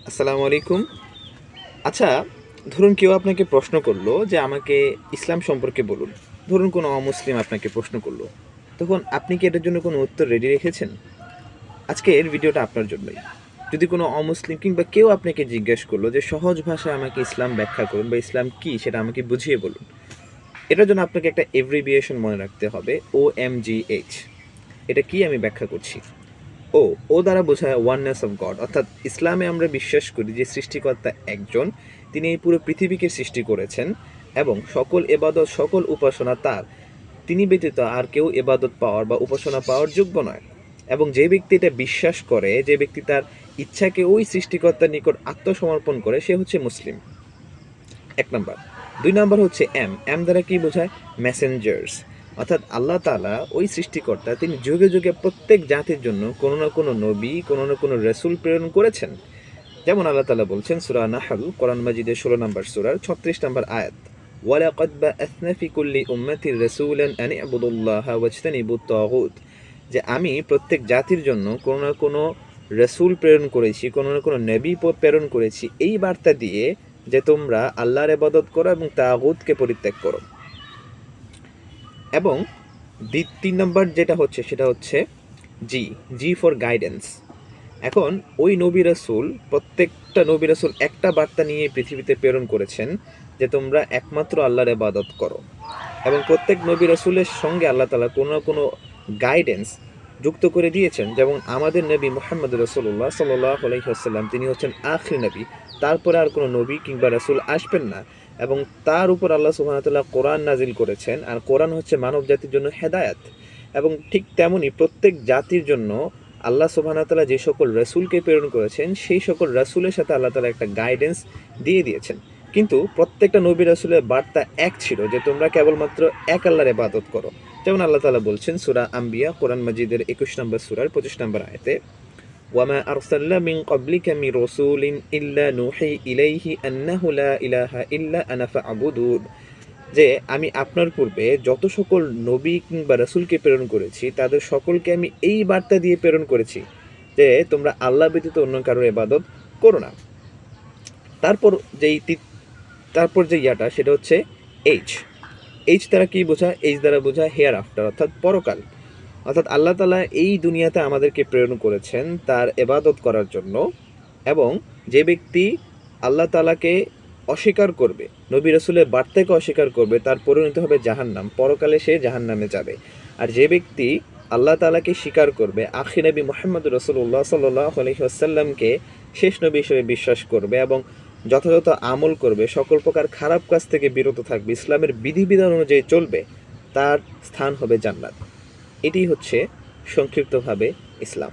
আসসালামু আলাইকুম। আচ্ছা, ধরুন কেউ আপনাকে প্রশ্ন করলো যে আমাকে ইসলাম সম্পর্কে বলুন। ধরুন কোনো অমুসলিম আপনাকে প্রশ্ন করলো। তখন আপনি কি এটার জন্য কোনো উত্তর রেডি রেখেছেন? আজকের ভিডিওটা আপনার জন্যই। যদি কোনো অমুসলিম কিংবা কেউ আপনাকে জিজ্ঞেস করলো যে সহজ ভাষায় আমাকে ইসলাম ব্যাখ্যা করুন বা ইসলাম কী সেটা আমাকে বুঝিয়ে বলুন। এটার জন্য আপনাকে একটা এব্রিভিয়েশন মনে রাখতে হবে, OMGH। এটা কি আমি ব্যাখ্যা করছি। ও ও দ্বারা বোঝায় ওয়াননেস অফ গড, অর্থাৎ ইসলামে আমরা বিশ্বাস করি যে সৃষ্টিকর্তা একজন, তিনি এই পুরো পৃথিবীকে সৃষ্টি করেছেন এবং সকল এবাদত সকল উপাসনা তার, তিনি ব্যতীত আর কেউ এবাদত পাওয়ার বা উপাসনা পাওয়ার যোগ্য নয়। এবং যে ব্যক্তি এটা বিশ্বাস করে, যে ব্যক্তি তার ইচ্ছাকে ওই সৃষ্টিকর্তার নিকট আত্মসমর্পণ করে, সে হচ্ছে মুসলিম। এক নাম্বার। দুই নাম্বার হচ্ছে এম এম দ্বারা কি বোঝায়? মেসেঞ্জার্স, অর্থাৎ আল্লাহ তাআলা ওই সৃষ্টিকর্তা, তিনি যুগে যুগে প্রত্যেক জাতির জন্য কোনো না কোনো নবী, কোনো না কোনো রসুল প্রেরণ করেছেন। যেমন আল্লাহ তাআলা বলছেন সূরা নাহল, কোরআন মাজিদের 16 নম্বর সূরার 36 নম্বর আয়াত, ওয়ালাকাদ বাআসনা ফি কুল্লি উম্মাতির রাসূলান আন ইবুদুল্লাহা ওয়াজতানিবুত তাগুত, যে আমি প্রত্যেক জাতির জন্য কোনো না কোনো রসুল প্রেরণ করেছি, কোনো না কোনো নবী প্রেরণ করেছি এই বার্তা দিয়ে যে তোমরা আল্লাহর ইবাদত করো এবং তাগুতকে পরিত্যাগ করো। এবং 3 নম্বর যেটা হচ্ছে সেটা হচ্ছে জি জি ফর গাইডেন্স। এখন ওই নবী রাসূল, প্রত্যেকটা নবী রাসূল একটা বার্তা নিয়ে পৃথিবীতে প্রেরণ করেছেন যে তোমরা একমাত্র আল্লাহর ইবাদত করো। এবং প্রত্যেক নবী রাসূলের সঙ্গে আল্লাহ তাআলা কোনো না কোনো গাইডেন্স যুক্ত করে দিয়েছেন। যেমন আমাদের নবী মুহাম্মদ রাসূলুল্লাহ সাল্লাল্লাহু আলাইহি ওয়াসাল্লাম, তিনি হচ্ছেন আখির নবী, তারপরে আর কোনো নবী কিংবা রাসূল আসবেন না। এবং তার উপর আল্লাহ সুবহানাহু ওয়া তাআলা কোরআন নাজিল করেছেন, আর কোরআন হচ্ছে মানব জাতির জন্য হেদায়েত। এবং ঠিক তেমনি প্রত্যেক জাতির জন্য আল্লাহ সুবহানাহু ওয়া তাআলা যে সকল রাসূলকে প্রেরণ করেছেন, সেই সকল রাসূলের সাথে আল্লাহ তাআলা একটা গাইডেন্স দিয়ে দিয়েছেন। কিন্তু প্রত্যেকটা নবী রাসূলের বার্তা এক ছিল, যে তোমরা কেবলমাত্র এক আল্লাহর ইবাদত করো। যেমন আল্লাহ তাআলা বলছেন সূরা আম্বিয়া, কোরআন মাজিদের 21 নম্বর সূরার 25 নম্বর আয়াতে, ওয়ামা আরসালনা মিন ক্বাবলিকা মির রাসূলিন ইল্লা নুহি ইলাইহি আন্নাহু লা ইলাহা ইল্লা আনা ফা'বুদুন, যে আমি আপনার পূর্বে যত সকল নবী কিংবা রাসূলকে প্রেরণ করেছি, তাদের সকলকে আমি এই বার্তা দিয়ে প্রেরণ করেছি যে তোমরা আল্লাহ ব্যতীত অন্য কারোর ইবাদত করো না। তারপর যে ইয়াটা সেটা হচ্ছে এইচ। এইচ দ্বারা কি বোঝায়? এইচ দ্বারা বোঝায় হেয়ার আফটার, অর্থাৎ পরকাল। অর্থাৎ আল্লাহ তাআলা এই দুনিয়াতে আমাদেরকে প্রেরণ করেছেন তার ইবাদত করার জন্য। এবং যে ব্যক্তি আল্লাহ তাআলাকে অস্বীকার করবে, নবী রাসূলের বার্তাকে অস্বীকার করবে, তার পরিণতি হবে জাহান্নাম, পরকালে সে জাহান্নামে যাবে। আর যে ব্যক্তি আল্লাহ তাআলাকে স্বীকার করবে, আখির নবী মুহাম্মদ রাসূলুল্লাহ সাল্লাল্লাহু আলাইহি ওয়াসাল্লামকে শেষ নবী হিসেবে বিশ্বাস করবে এবং যথাযথ আমল করবে, সকল প্রকার খারাপ কাজ থেকে বিরত থাকবে, ইসলামের বিধিবিধান অনুযায়ী চলবে, তার স্থান হবে জান্নাত। এটি হচ্ছে সংক্ষিপ্তভাবে ইসলাম।